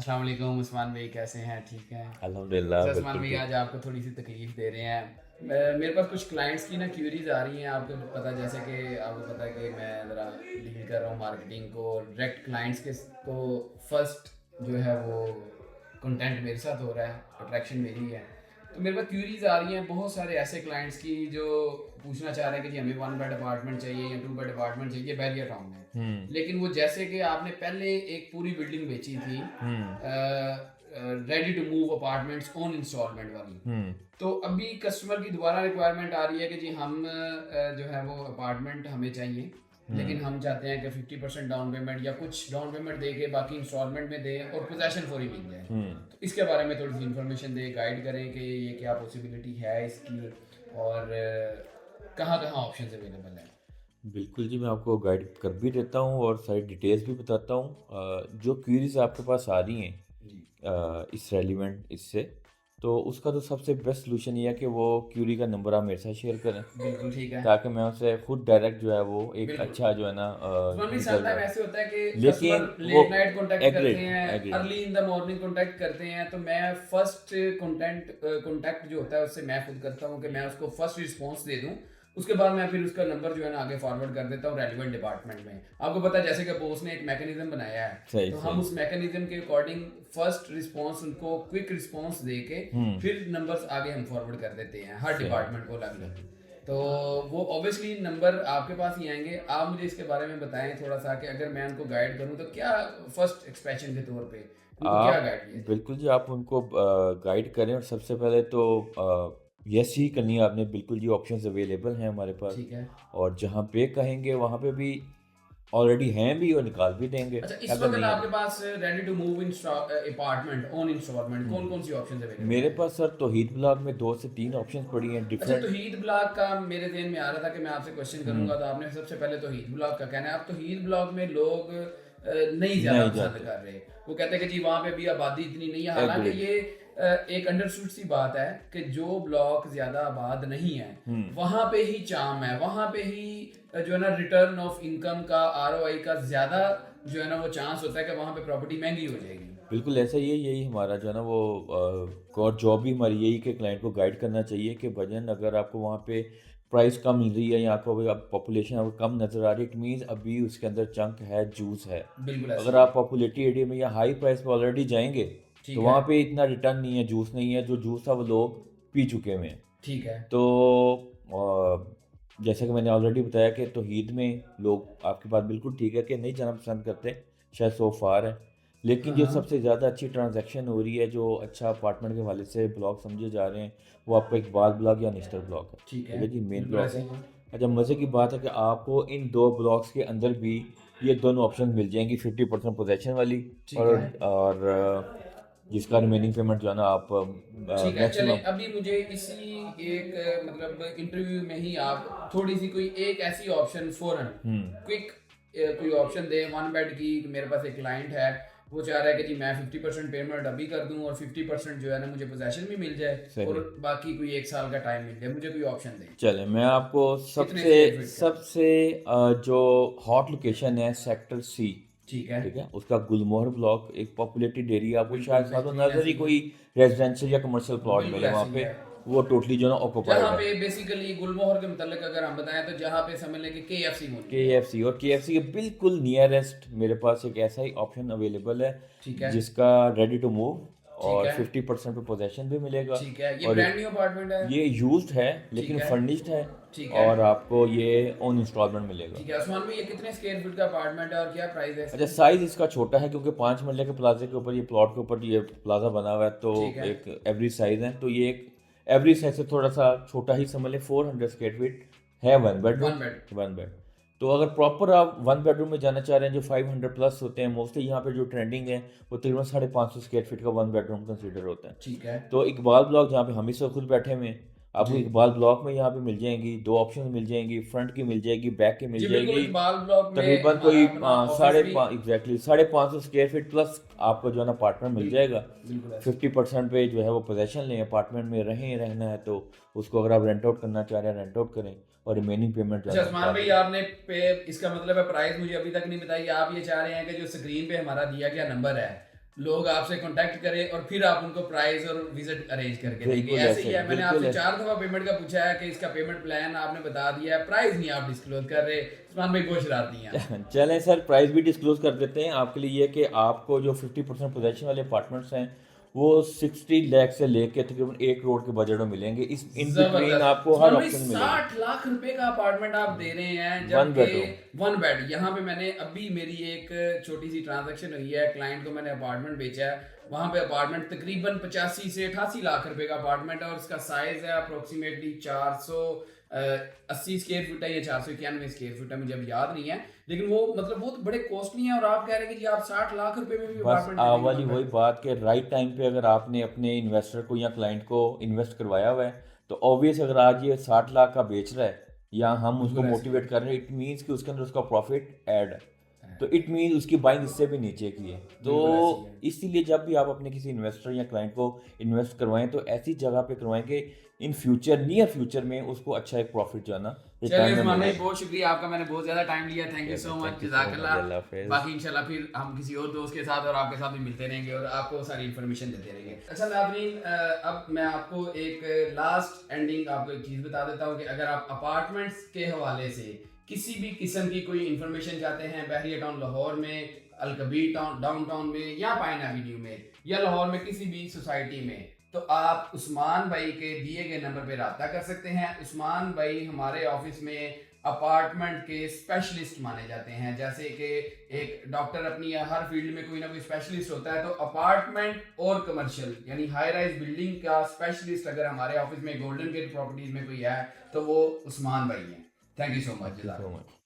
अस्सलाम वालेकुम उस्मान भाई, कैसे हैं? ठीक हैं? अल्हम्दुलिल्लाह अच्छा उस्मान बिल्कुल भाई, ठीक। आज आपको थोड़ी सी तकलीफ़ दे रहे हैं। मेरे पास कुछ क्लाइंट्स की ना क्यूरीज आ रही हैं। आपको पता, जैसे कि आपको पता है कि मैं ज़रा डील कर रहा हूँ मार्केटिंग को, डायरेक्ट क्लाइंट्स के को फर्स्ट जो है वो कंटेंट मेरे साथ हो रहा है, अट्रैक्शन मेरी है। तो मेरे पास क्यूरीज आ रही हैं बहुत सारे ऐसे क्लाइंट्स की जो पूछना चाह रहे हैं कि जी हमें वन बेड अपार्टमेंट चाहिए या टू बेड अपार्टमेंट चाहिए बैरियर टाउन में। हुँ, लेकिन वो जैसे कि आपने पहले एक पूरी बिल्डिंग बेची थी हुँ, ready to move apartments on installment वाली, हुँ, तो अभी कस्टमर की दोबारा रिक्वायरमेंट आ रही है कि जी हम जो है वो अपार्टमेंट हमें चाहिए, हुँ। लेकिन हम चाहते हैं कि 50% डाउन पेमेंट या कुछ डाउन पेमेंट दे के बाकी इंस्टॉलमेंट में दें और पोजेसन फॉर ही मिल जाए। हुँ। तो इसके बारे में थोड़ी सी इन्फॉर्मेशन दें, गाइड करें कि ये क्या पॉसिबिलिटी है इसकी, और कहाँ कहाँ ऑप्शन अवेलेबल हैं। बिल्कुल जी, मैं आपको गाइड कर भी देता हूँ और सारी डिटेल्स भी बताता हूँ। जो क्वेरीज़ आपके पास आ रही हैं जी इस रेलेवेंट इससे, तो उसका तो सबसे बेस्ट सॉल्यूशन ये है कि वो क्वेरी का नंबर आप मेरे साथ शेयर करें, बिल्कुल ठीक है। ताकि मैं उससे खुद डायरेक्ट जो है वो एक बिल्कुल। अच्छा जो है ना उसमें भी सम रिज़ल्ट टाइम है। ऐसे होता है कि कस्टमर लेकिन वो लेट नाइट कॉन्टैक्ट करते एग्रीड, हैं, agreed. Early in the morning contact करते हैं, तो मैं फर्स्ट कॉन्टैक्ट जो होता है उससे मैं खुद करता हूँ कि मैं उसको फर्स्ट रिस्पॉन्स दे दूँ। उसके बाद मैं फिर उसका नंबर जो है ना आगे फॉरवर्ड कर देता हूँ रेलिवेंट डिपार्टमेंट में। आपको पता है जैसे कि बोस ने एक मैकेनिज्म बनाया है, सही, तो हम सही। उस मैकेनिज्म के अकॉर्डिंग फर्स्ट रिस्पॉन्स उनको क्विक रिस्पॉन्स दे के हुँ, फिर नंबर्स आगे हम फॉरवर्ड कर देते हैं हर सही, डिपार्टमेंट को अलग अलग। सही। तो वो ऑब्वियसली नंबर आपके पास ही आएंगे। आप मुझे इसके बारे में बताएं थोड़ा सा कि अगर मैं उनको गाइड करूं तो क्या फर्स्ट एक्सपेक्शन के तौर पे उनको क्या आप गाइड किया जाए। बिल्कुल जी, आप उनको गाइड करें और सबसे पहले तो यस ही करनी है आपने, बिल्कुल जी ऑप्शंस अवेलेबल हैं हमारे पास। ठीक है। और जहाँ पे कहेंगे वहाँ पे भी ऑलरेडी हैं भी और निकाल भी देंगे, अच्छा, इस अगर वक्त नहीं है तो। आपके पास ready to move in apartment on installment कौन कौन सी ऑप्शन अवेलेबल मेरे हैं। पास सर तौहीद ब्लॉक में 2 से 3 ऑप्शंस पड़ी हैं अच्छा, डिफरेंट। तौहीद ब्लॉक का मेरे ज़हन में आ रहा था कि मैं आपसे क्वेश्चन हुँ, करूंगा, तो आपने सबसे पहले तौहीद ब्लॉक का कहना है। अब तौहीद ब्लॉक में लोग नहीं ज़्यादा नहीं पसंद जाते। कर रहे। वो कहते हैं कि जी वहाँ पे भी आबादी इतनी नहीं है, हालांकि एग्रीड। ये एक अंडरस्टूड सी बात है कि जो ब्लॉक ज़्यादा आबाद नहीं है हुँ। वहाँ पे ही चाम है, वहाँ पे ही जो है ना रिटर्न ऑफ इनकम का, आरओआई का ज़्यादा जो है ना वो चांस होता है कि वहाँ पे प्रॉपर्टी महंगी हो जाएगी। बिल्कुल ऐसा ही है, यही हमारा जो है ना वो कोर जॉब भी हमारी यही कि क्लाइंट को गाइड करना चाहिए कि भजन अगर आपको वहाँ पे प्राइस कम मिल रही है या आपको अभी आप पॉपुलेशन आपको कम नज़र आ रही है, इट मीन्स अभी उसके अंदर चंक है, जूस है। बिल्कुल ऐसे अगर ही आप है। पॉपुलेटेड एरिया में या हाई प्राइस पे ऑलरेडी जाएंगे तो ठीक है। वहाँ पे इतना रिटर्न नहीं है, जूस नहीं है, जो जूस था वो लोग पी चुके हुए हैं। ठीक है। तो जैसा कि मैंने ऑलरेडी बताया कि तौहीद में लोग आपकी बात बिल्कुल ठीक है कि नहीं जाना पसंद करते, शायद सो फार है। लेकिन हाँ जो हाँ। सबसे ज़्यादा अच्छी ट्रांजैक्शन हो रही है, जो अच्छा अपार्टमेंट के हवाले से ब्लॉक समझे जा रहे हैं, वो आपका इकबाल ब्लॉक या निस्टर ब्लॉक है। ठीक है। ठीक है जी, मेन बिल्कुल ब्लॉक ऐसे है। ही है। अच्छा, मज़े की बात है कि आपको इन 2 ब्लॉक्स के अंदर भी ये दोनों ऑप्शन मिल जाएँगी, 50% पोज़ेशन वाली ठीक है। और जिसका रिमेनिंग पेमेंट जो है ना आप ठीक है, चलें मैक्सिमम। अभी मुझे इसी एक मतलब इंटरव्यू में ही आप थोड़ी सी कोई एक ऐसी ऑप्शन फौरन हुँ, क्विक कोई ऑप्शन दें वन बेड की। मेरे पास एक क्लाइंट है, वो चाह रहा है कि जी मैं 50% पेमेंट अभी कर दूं और 50% जो है ना मुझे पोजेशन भी मिल जाए और सही। बाकी कोई एक साल का टाइम मिल जाए। मुझे कोई ऑप्शन दें चलें, मैं आपको कितने सबसे स्क्वायर फीट का। सबसे जो हॉट लोकेशन है सेक्टर सी, ठीक है। ठीक है? उसका गुलमोहर ब्लॉक एक पॉपुलेटेड एरिया, आपको बिल्कुल शायद सालों बेहतरीन नज़र ऐसे ही ही है। कोई रेज़िडेंशियल या कमर्शियल प्लॉट बिल्कुल मिले वहाँ ऐसे ही पे, है। वो टोटली जो है ना जहाँ ऑक्यूपाइड है। पे बेसिकली गुलमोहर के मतलब अगर हम बताएं तो जहाँ पे समझ लें कि केएफसी मौजूद है। केएफसी, और केएफसी के बिल्कुल नियरेस्ट मेरे पास एक ऐसा ही ऑप्शन अवेलेबल है, ठीक है। जिसका रेडी टू मूव ठीक और है। 50% पे पोज़ेशन भी मिलेगा। ठीक है, ये और ब्रांड न्यू अपार्टमेंट है। ये यूज्ड है ठीक लेकिन है। फर्निश्ड है, ठीक है। और आपको ये ऑन इंस्टॉलमेंट मिलेगा। ठीक है उस्मान भाई, ये कितने स्क्वायर फीट का अपार्टमेंट है और क्या प्राइस है अच्छा, इसकी। साइज़ इसका छोटा है क्योंकि 5 मरले के प्लाज़े के ऊपर, ये प्लॉट के ऊपर ये प्लाज़ा बना हुआ है, तो ठीक है। एक एवरेज साइज़ है। तो ये एक एवरेज साइज़ से थोड़ा-सा छोटा ही समझ लें, 400 स्क्वायर फीट है, 1 बेडरूम, वन बेड। 1 बेड। तो अगर प्रॉपर आप 1 बेडरूम में जाना चाह रहे हैं, जो 500 प्लस होते हैं, मोस्टली यहाँ पे जो ट्रेंडिंग है, वो तकरीबन 550 स्क्वायर फीट का 1 बेडरूम कंसीडर होता है। ठीक है। तो इकबाल ब्लॉक जहाँ पे हम इस वक्त खुद बैठे हुए हैं, आपको जी इकबाल ब्लॉक में यहाँ पे मिल जाएंगी 2 ऑप्शन मिल जाएंगी, फ्रंट की मिल जाएगी, बैक की मिल जी बिल्कुल, जाएगी। इकबाल ब्लॉक में तकरीबन हमारा कोई अपना ऑफिस साढ़े भी। पाँच, एग्जैक्टली 550 स्क्वायर फीट प्लस आपको जो है ना अपार्टमेंट मिल बिल्कुल। जाएगा। बिल्कुल ऐसे। 50% पे जो है वो पोजेशन लें, अपार्टमेंट में रहें, रहना है तो उसको अगर आप रेंट आउट करना चाह रहे हैं रेंट आउट करें, और रिमेनिंग पेमेंट जो है अच्छा ना उस्मान बाद भाई, में। आपने पे इसका मतलब है प्राइस मुझे अभी तक नहीं बताई। आप ये चाह रहे हैं कि जो स्क्रीन पे हमारा दिया गया नंबर है, लोग आपसे कांटेक्ट करें और फिर आप उनको प्राइस और विजिट अरेंज करके देंगे। बिल्कुल ऐसे ही ऐसे, है, मैंने बिल्कुल आपसे ऐसे। 4 दफा पेमेंट का पूछा है कि इसका पेमेंट प्लान आपने बता दिया है, प्राइस नहीं आप डिस्क्लोज कर रहे। उस्मान भाई बहुत शरारती हैं। चलें सर, प्राइस भी डिस्क्लोज कर देते हैं आपके लिए। ये कि आपको जो 50% पोजेशन वाले अपार्टमेंट्स हैं वो 60 लाख से लेके तकरीबन 1 करोड़ के बजट में मिलेंगे। इस इन बिटवीन जबरदस्त आपको हर उस्मान भाई, ऑप्शन मिलेगी। 60 लाख रुपए का अपार्टमेंट आप दे रहे हैं, 1 जबकि बेडरूम। 1 बेड। यहाँ पे मैंने अभी मेरी एक छोटी सी ट्रांजैक्शन हुई है, क्लाइंट को मैंने अपार्टमेंट बेचा है। वहाँ पे अपार्टमेंट तकरीबन 85 से 88 लाख रुपए का अपार्टमेंट है और उसका साइज है अप्रोक्सीमेटली 480 स्क्वायर फुट है या 491 स्क्वायर फुट है, मुझे अब याद नहीं है। लेकिन वो मतलब वो तो बड़े कॉस्टली हैं और आप कह रहे हैं कि जी आप 60 लाख रुपए में भी बस अपार्टमेंट आ दे देंगे वाली 1 वही बेड। बात कि राइट टाइम पे अगर आपने अपने इन्वेस्टर को या क्लाइंट को इन्वेस्ट करवाया हुआ है तो ऑब्वियस अगर आज ये 60 लाख का बेच रहा है या हम उसको बिल्कुल ऐसे ही मोटिवेट कर रहे हैं, इट मीन्स कि उसके अंदर उसका प्रॉफिट ऐड है। तो इट मीन उसकी बाइंग इससे भी नीचे की है। तो बिल्कुल ऐसे ही है। इसीलिए जब भी आप अपने किसी इन्वेस्टर या क्लाइंट को इन्वेस्ट करवाएं तो ऐसी जगह पे करवाएं कि इन फ्यूचर नियर फ्यूचर में उसको अच्छा एक प्रॉफिट जो है ना चलिए रिटर्न में उस्मान भाई, मिले। बहुत शुक्रिया आपका, मैंने बहुत ज्यादा टाइम लिया। Thank you so much, thank you so much, जज़ाकल्लाह। अल्लाह हाफिज़। बाकी इंशाल्लाह फिर हम किसी और दोस्त के साथ और आपके साथ भी मिलते रहेंगे और आपको सारी इन्फॉर्मेशन देते रहेंगे। अच्छा नाज़रीन, अब मैं आपको एक लास्ट एंडिंग आपको एक चीज़ बता देता हूँ कि अगर आप अपार्टमेंट्स के हवाले से किसी भी किस्म की कोई इन्फॉर्मेशन चाहते हैं, बहरिया टाउन लाहौर में, अलकबीर टाउन डाउन टाउन में या पाइन एवेन्यू में या लाहौर में किसी भी सोसाइटी में, तो आप उस्मान भाई के दिए गए नंबर पे रब्ता कर सकते हैं। उस्मान भाई हमारे ऑफिस में अपार्टमेंट के स्पेशलिस्ट माने जाते हैं। जैसे कि एक डॉक्टर अपनी हर फील्ड में कोई ना कोई स्पेशलिस्ट होता है, तो अपार्टमेंट और कमर्शियल यानी हाई राइज बिल्डिंग का स्पेशलिस्ट अगर हमारे ऑफिस में गोल्डन गेट प्रॉपर्टीज में कोई है तो वो उस्मान भाई हैं। Thank you so much. So much.